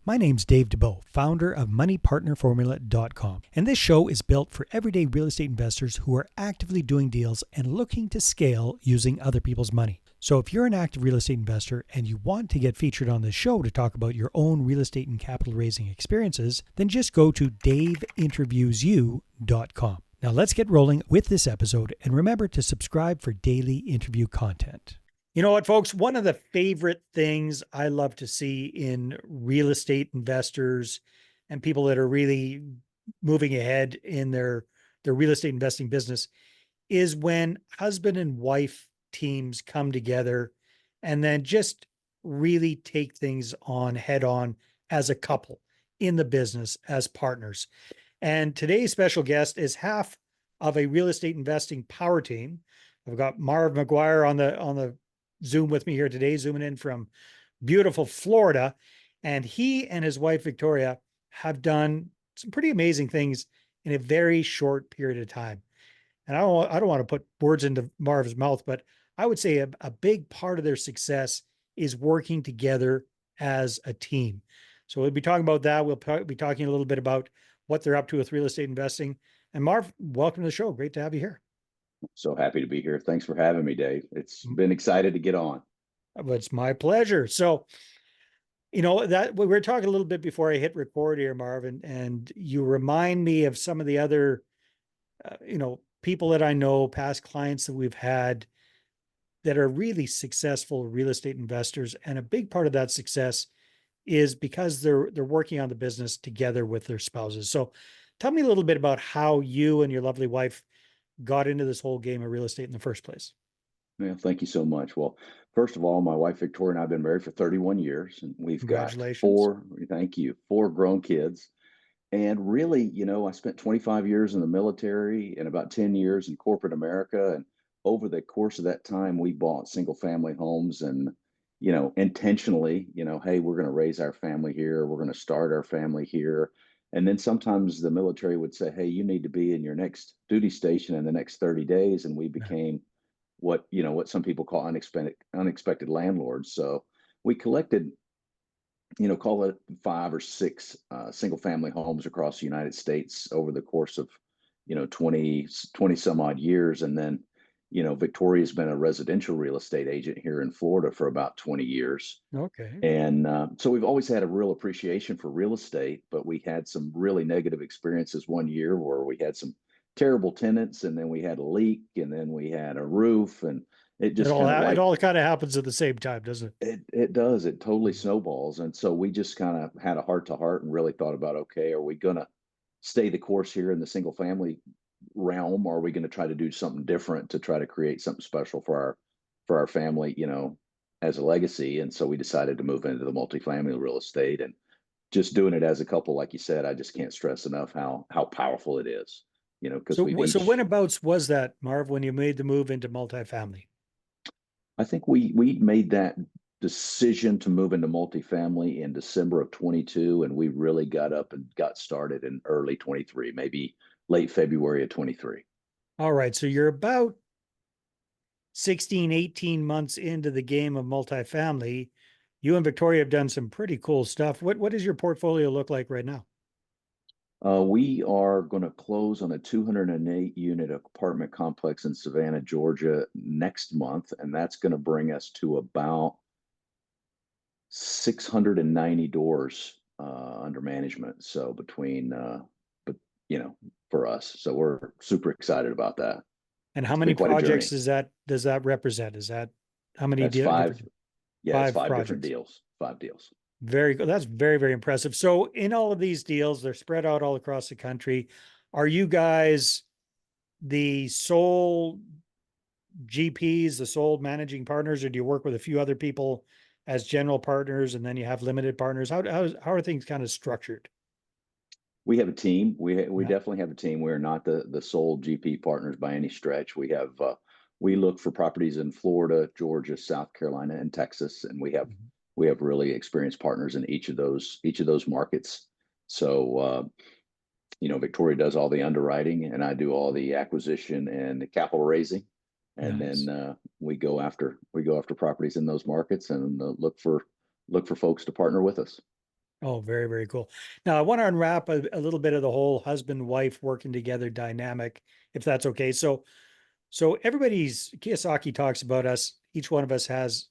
My name's Dave DeBow, founder of MoneyPartnerFormula.com, and this show is built for everyday real estate investors who are actively doing deals and looking to scale using other people's money. So if you're an active real estate investor and you want to get featured on this show to talk about your own real estate and capital raising experiences, then just go to daveinterviewsyou.com. Now let's get rolling with this episode, and remember to subscribe for daily interview content. You know what, folks? One of the favorite things I love to see in real estate investors and people that are really moving ahead in their real estate investing business is when husband and wife teams come together and then just really take things on head on as a couple in the business as partners. And today's special guest is half of a real estate investing power team. I've got Marv McGuire on the Zoom with me here today, zooming in from beautiful Florida. And he and his wife, Victoria, have done some pretty amazing things in a very short period of time. And I don't want to put words into Marv's mouth, but I would say a big part of their success is working together as a team. So we'll be talking about that. We'll be talking a little bit about what they're up to with real estate investing. And Marv, welcome to the show. Great to have you here. So happy to be here. Thanks for having me, Dave. It's been excited to get on. It's my pleasure. So, that we were talking a little bit before I hit record here, Marvin, and you remind me of some of the other, people that I know, past clients that we've had that are really successful real estate investors. And a big part of that success is because they're working on the business together with their spouses. So tell me a little bit about how you and your lovely wife got into this whole game of real estate in the first place. Yeah, thank you so much. Well, first of all, my wife Victoria and I have been married for 31 years, and we've got Congratulations. four grown kids. And really, I spent 25 years in the military and about 10 years in corporate America. And over the course of that time, we bought single family homes and, intentionally, hey, we're going to raise our family here. We're going to start our family here. And then sometimes the military would say, hey, you need to be in your next duty station in the next 30 days. And we became what some people call unexpected landlords. So we collected, call it 5 or 6 single family homes across the United States over the course of, 20 some odd years. And then, Victoria's been a residential real estate agent here in Florida for about 20 years. Okay. And so we've always had a real appreciation for real estate, but we had some really negative experiences one year where we had some terrible tenants, and then we had a leak, and then we had a roof, and it just kind of It all kind of happens at the same time, doesn't it? it does. It totally snowballs. And so we just kind of had a heart to heart and really thought about, okay, are we going to stay the course here in the single family realm, or are we going to try to do something different to try to create something special for our family, as a legacy? And so we decided to move into the multifamily real estate, and just doing it as a couple, like you said, I just can't stress enough how powerful it is, because So whenabouts was that, Marv, when you made the move into multifamily? I think we made that decision to move into multifamily in December of 22, and we really got up and got started in early 23, maybe late February of 23. All right. So you're about 16, 18 months into the game of multifamily. You and Victoria have done some pretty cool stuff. What does your portfolio look like right now? We are going to close on a 208 unit apartment complex in Savannah, Georgia next month, and that's going to bring us to about 690 doors under management. So for us, so we're super excited about that. And how It's many been quite a journey. projects does that represent? Is that how many That's five. different Yeah, it's 5 different projects? deals. 5 deals. Very good. That's very, very impressive. So in all of these deals, they're spread out all across the country. Are you guys the sole GPs, the sole managing partners, or do you work with a few other people as general partners and then you have limited partners? How are things kind of structured? We have a team. We Yeah. definitely have a team. We're not the sole GP partners by any stretch. We look for properties in Florida, Georgia, South Carolina, and Texas, and Mhm. we have really experienced partners in each of those markets. So Victoria does all the underwriting, and I do all the acquisition and the capital raising, and Nice. then we go after properties in those markets and look for folks to partner with us. Oh, very, very cool. Now, I want to unwrap a little bit of the whole husband wife working together dynamic, if that's okay. So everybody's Kiyosaki talks about us. Each one of us has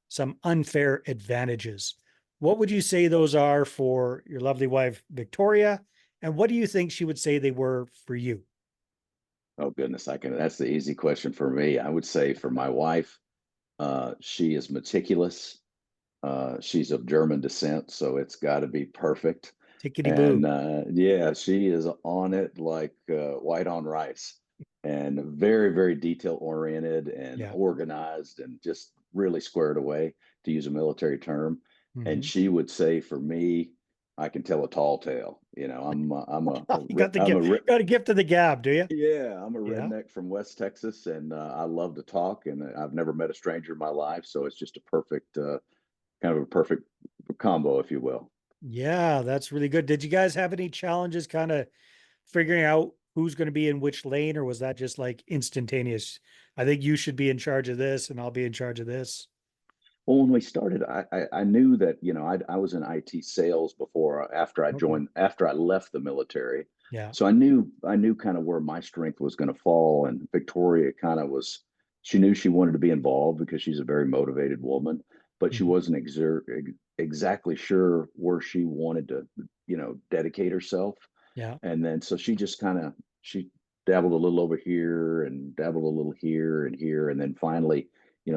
some unfair advantages. What would you say those are for your lovely wife, Victoria? And what do you think she would say they were for you? Oh goodness, I can. That's the easy question for me. I would say for my wife, she is meticulous. She's of German descent, so it's got to be perfect. Tickety And boo. yeah, she is on it like white on rice, and very, very detail oriented and Yeah. organized, and just really squared away, to use a military term. And Hmm. she would say, for me, I can tell a tall tale. You got the I'm gift, a got a gift of the gab, do you? yeah, I'm a Yeah. redneck from West Texas, and I love to talk. And I've never met a stranger in my life, so it's just a perfect kind of a perfect combo, if you will. Yeah, that's really good. Did you guys have any challenges kind of figuring out who's going to be in which lane, or was that just like instantaneous? I think you should be in charge of this and I'll be in charge of this. Well, when we started, I knew that I was in IT sales before Okay. after I left the military, Yeah. so I knew kind of where my strength was going to fall, and Victoria kind of was. She knew she wanted to be involved because she's a very motivated woman, but she Mhm. wasn't exactly sure where she wanted to dedicate herself. Yeah. And then so she just kind of she dabbled a little over here and dabbled a little here and here, and then finally,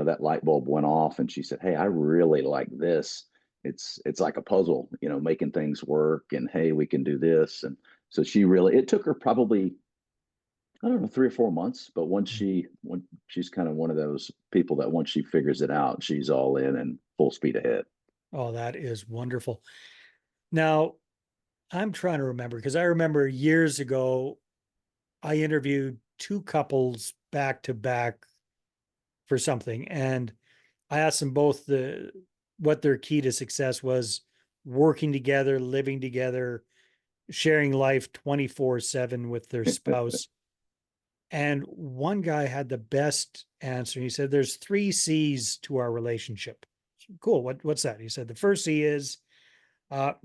that light bulb went off, and she said, "Hey, I really like this. It's like a puzzle, making things work, and hey, we can do this." And so she really it took her probably, I don't know, 3 or 4 months, but when she's kind of one of those people that once she figures it out, she's all in and full speed ahead. Oh, that is wonderful. Now, I'm trying to remember because I remember years ago, I interviewed two couples back to back for something, and I asked them both what their key to success was working together, living together, sharing life 24/7 with their spouse. And one guy had the best answer. He said, "There's three C's to our relationship." Cool. What's that? He said, "The first C is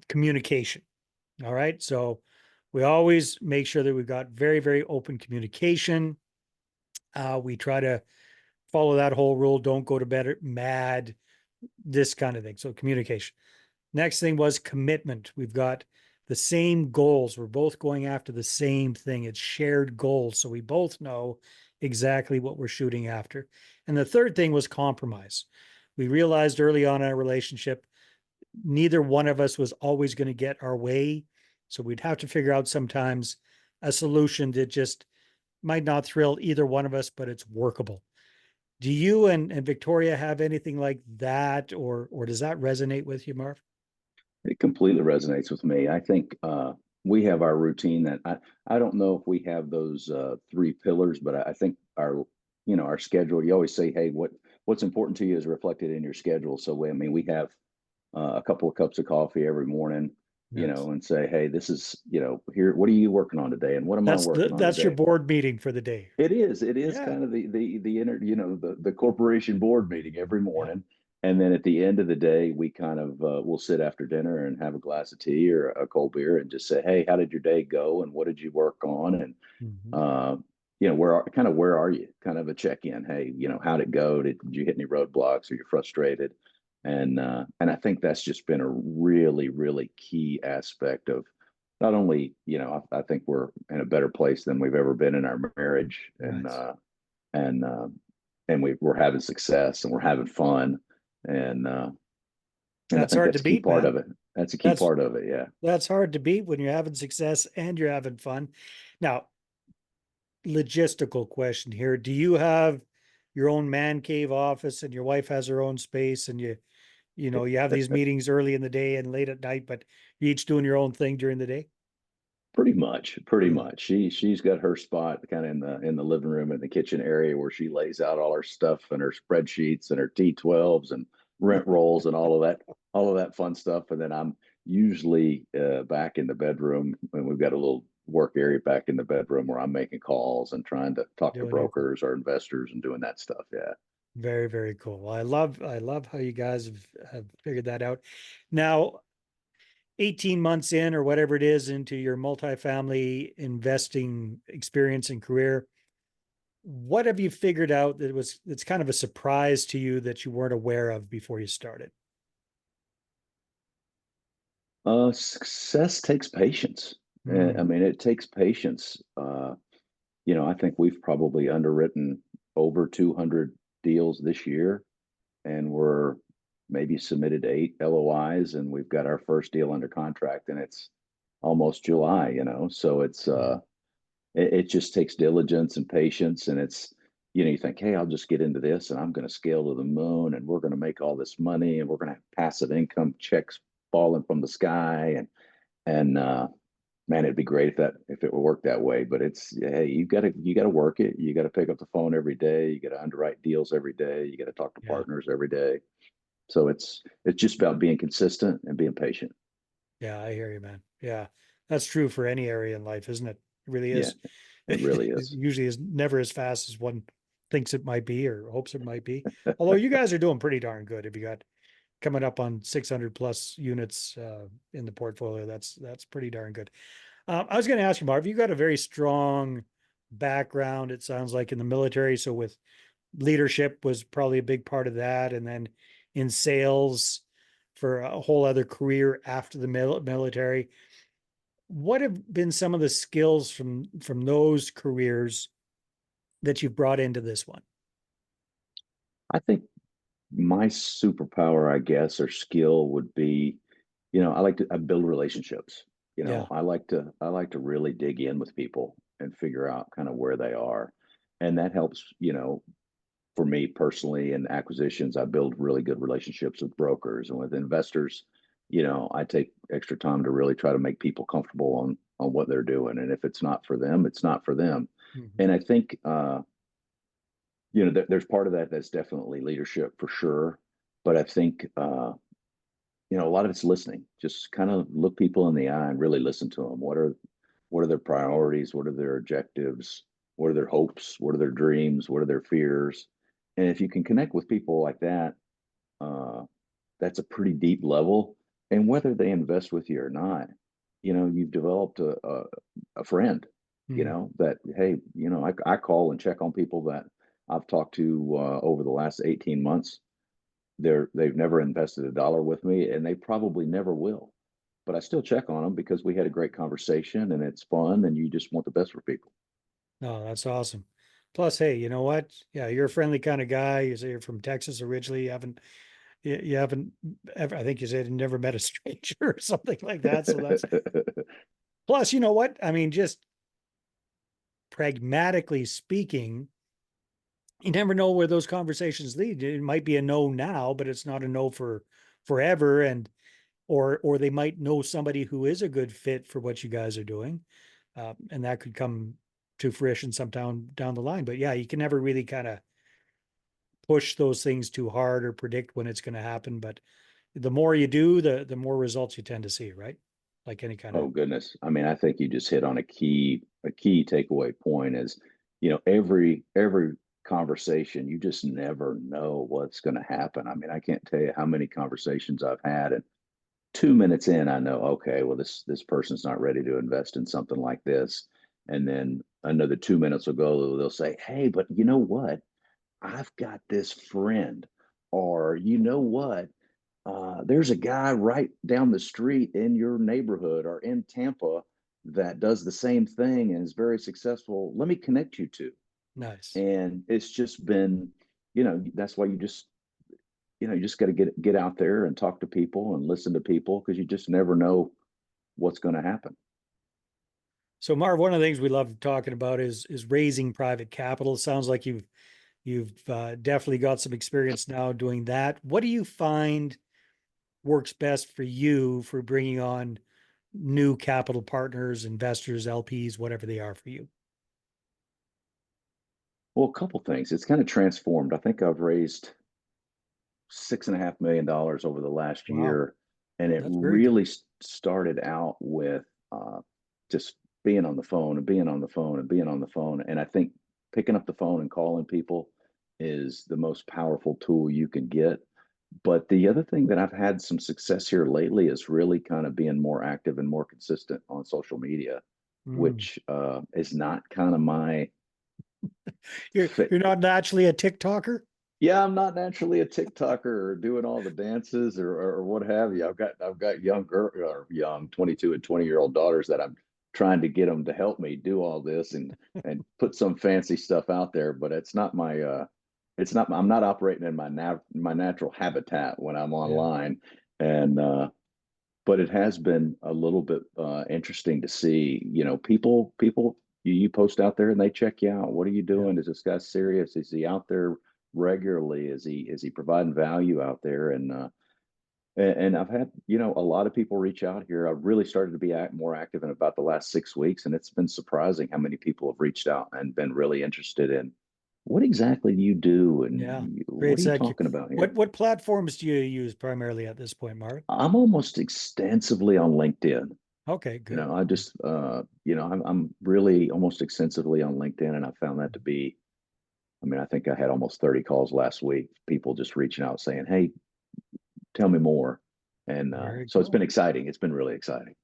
communication." All right. So we always make sure that we've got very, very open communication. We try to follow that whole rule. Don't go to bed mad, this kind of thing. So communication. Next thing was commitment. We've got the same goals. We're both going after the same thing. It's shared goals. So we both know exactly what we're shooting after. And the third thing was compromise. We realized early on in our relationship, neither one of us was always going to get our way. So we'd have to figure out sometimes a solution that just might not thrill either one of us, but it's workable. Do you and Victoria have anything like that, or does that resonate with you, Marv? It completely resonates with me. I think we have our routine that I don't know if we have those three pillars, but I think our schedule. You always say, hey, what's important to you is reflected in your schedule. So I mean, we have a couple of cups of coffee every morning, Nice. and say, hey, this is here. What are you working on today, and what am I working on That's your today? board meeting for the day. It is Yeah. kind of the inner, the corporation board meeting every Yeah. morning. And then at the end of the day, we kind of we'll sit after dinner and have a glass of tea or a cold beer and just say, hey, how did your day go, and what did you work on? And Mhm. uh, where are you? Kind of a check in. Hey, how'd it go? Did you hit any roadblocks? Are you frustrated? And I think that's just been a really, really key aspect of not only, I think we're in a better place than we've ever been in our marriage, Nice. and we're having success and we're having fun, and I That's think hard that's to a key beat, part man. of it. That's a key That's part of it. Yeah. that's hard to beat when you're having success and you're having fun. Now, logistical question here. Do you have your own man cave office and your wife has her own space and you have these meetings early in the day and late at night, but you're each doing your own thing during the day? Pretty much, pretty Yeah. much. She's got her spot kind of in the living room and the kitchen area where she lays out all her stuff and her spreadsheets and her T12s and rent rolls and all of that fun stuff. And then I'm usually back in the bedroom, and we've got a little work area back in the bedroom where I'm making calls and trying to talk to Doing your thing. brokers or investors and doing that stuff. Yeah. Very, very cool. Well, I love how you guys have figured that out. Now, 18 months in or whatever it is into your multifamily investing experience and career, what have you figured out that was it's kind of a surprise to you that you weren't aware of before you started? Success takes patience. I Mm, mean, it takes patience. I think we've probably underwritten over 200 deals this year, and we're maybe submitted 8 LOIs, and we've got our first deal under contract, and it's almost July. So mm, it just takes diligence and patience, and you think, hey, I'll just get into this, and I'm going to scale to the moon, and we're going to make all this money, and we're going to have passive income checks falling from the sky, and man, it'd be great if it would work that way. But hey, you gotta work it. You gotta pick up the phone every day. You gotta underwrite deals every day. You gotta talk to yeah. partners every day. So it's just about being consistent and being patient. Yeah, I hear you, man. Yeah. That's true for any area in life, isn't it? It really Yeah, is. it really It is. usually is never as fast as one thinks it might be or hopes it might be. Although you guys are doing pretty darn good. If you got coming up on 600 plus units in the portfolio, that's pretty darn good. I was going to ask you, Marv, you got a very strong background, it sounds like, in the military. So with leadership was probably a big part of that. And then in sales for a whole other career after the military. What have been some of the skills from those careers that you've brought into this one? I think my superpower, I guess, or skill would be, I build relationships. Yeah. I like to really dig in with people and figure out kind of where they are. And that helps, for me personally in acquisitions. I build really good relationships with brokers and with investors. I take extra time to really try to make people comfortable on what they're doing. And if it's not for them, it's not for them. Mhm. And I think there's part of that that's definitely leadership for sure. But I think a lot of it's listening. Just kind of look people in the eye and really listen to them. What are their priorities? What are their objectives? What are their hopes? What are their dreams? What are their fears? And if you can connect with people like that, uh, that's a pretty deep level. And whether they invest with you or not, you've developed a friend. Mhm. That hey, I call and check on people that I've talked to over the last 18 months. They've never invested a dollar with me, and they probably never will. But I still check on them because we had a great conversation, and it's fun, and you just want the best for people. No, that's awesome. Plus, hey, you know what? Yeah, you're a friendly kind of guy. You say you're from Texas originally. You haven't ever, I think you said you never met a stranger or something like that. So that's plus, you know what? I mean, just pragmatically speaking, you never know where those conversations lead. It might be a no now, but it's not a no for forever. And or they might know somebody who is a good fit for what you guys are doing, and that could come to fruition sometime down the line. But yeah, you can never really kind of push those things too hard or predict when it's going to happen. But the more you do, the more results you tend to see, right? Like any kind of Oh goodness. I mean, I think you just hit on a key takeaway point is, every conversation, you just never know what's going to happen. I mean, I can't tell you how many conversations I've had, and 2 minutes in, I know, okay, well, this person's not ready to invest in something like this. And then another 2 minutes will go, they'll say, hey, but you know what? I've got this friend, or you know what? There's a guy right down the street in your neighborhood or in Tampa that does the same thing and is very successful. Let me connect you to. nice. And it's just been, that's why you just got to get out there and talk to people and listen to people because you just never know what's going to happen. So Marv, one of the things we love talking about is raising private capital. Sounds like you've definitely got some experience now doing that. What do you find works best for you for bringing on new capital partners, investors, LPs, whatever they are for you? Well, a couple things. It's kind of transformed. I think I've raised $6.5 million over the last Wow, year, and it that's very good. really started out with just being on the phone and being on the phone and being on the phone. And I think picking up the phone and calling people is the most powerful tool you can get. But the other thing that I've had some success here lately is really kind of being more active and more consistent on social media, Mm. which is not kind of my fit. You're not naturally a TikToker? Yeah, I'm not naturally a TikToker or doing all the dances or what have you. I've got young girl or young 22 and 20-year-old daughters that I'm trying to get them to help me do all this and put some fancy stuff out there, but it's not I'm not operating in my natural habitat when I'm Yeah. online. And but it has been a little bit interesting to see, people you post out there and they check you out. What are you Yeah. doing? Is this guy serious? Is he out there regularly? Is he providing value out there? And I've had, a lot of people reach out here. I've really started to be more active in about the last 6 weeks, and it's been surprising how many people have reached out and been really interested in what exactly do you do Yeah. and what Great are you segue. talking about What here? what platforms do you use primarily at this point, Mark? I'm almost extensively on LinkedIn. Okay, good. I just, I'm really almost extensively on LinkedIn, and I found that to be, I mean, I think I had almost 30 calls last week, people just reaching out saying, hey, tell me more. And Very so it's been cool. exciting. It's been really exciting.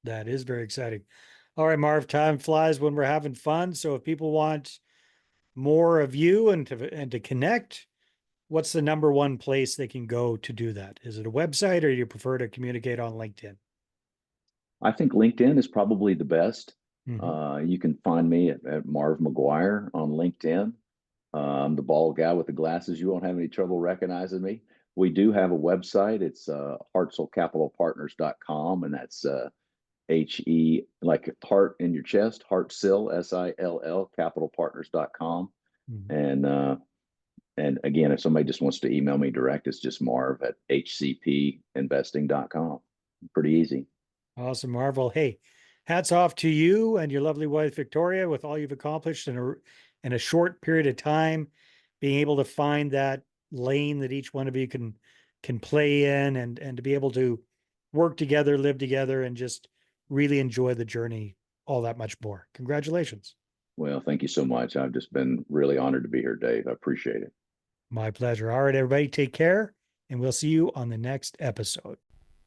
That is very exciting. All right, Marv, time flies when we're having fun. So if people want more of you and to connect, what's the number one place they can go to do that? Is it a website or do you prefer to communicate on LinkedIn? I think LinkedIn is probably the best. Hmm. You can find me at Marv McGuire on LinkedIn. The bald guy with the glasses. You won't have any trouble recognizing me. We do have a website. It's heartsilcapitalpartners.com, and that's HE, like heart in your chest, Heartsill, SILL, capitalpartners.com. Hmm. And again, if somebody just wants to email me direct, it's just Marv at hcpinvesting.com. Pretty easy. Awesome, Marvel. Hey, hats off to you and your lovely wife, Victoria, with all you've accomplished in a short period of time, being able to find that lane that each one of you can play in and to be able to work together, live together, and just really enjoy the journey all that much more. Congratulations. Well, thank you so much. I've just been really honored to be here, Dave. I appreciate it. My pleasure. All right, everybody, take care, and we'll see you on the next episode.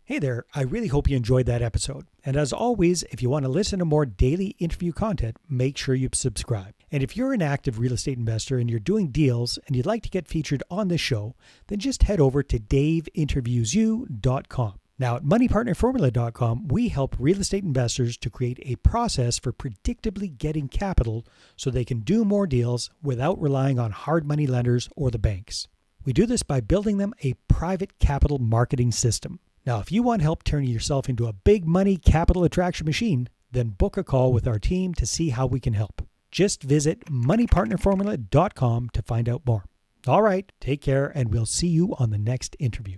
Hey there, I really hope you enjoyed that episode. And as always, if you want to listen to more daily interview content, make sure you subscribe. And if you're an active real estate investor and you're doing deals and you'd like to get featured on this show, then just head over to daveinterviewyou.com. Now, at moneypartnerformula.com, we help real estate investors to create a process for predictably getting capital so they can do more deals without relying on hard money lenders or the banks. We do this by building them a private capital marketing system. Now, if you want help turning yourself into a big money capital attraction machine, then book a call with our team to see how we can help. Just visit moneypartnerformula.com to find out more. All right, take care, and we'll see you on the next interview.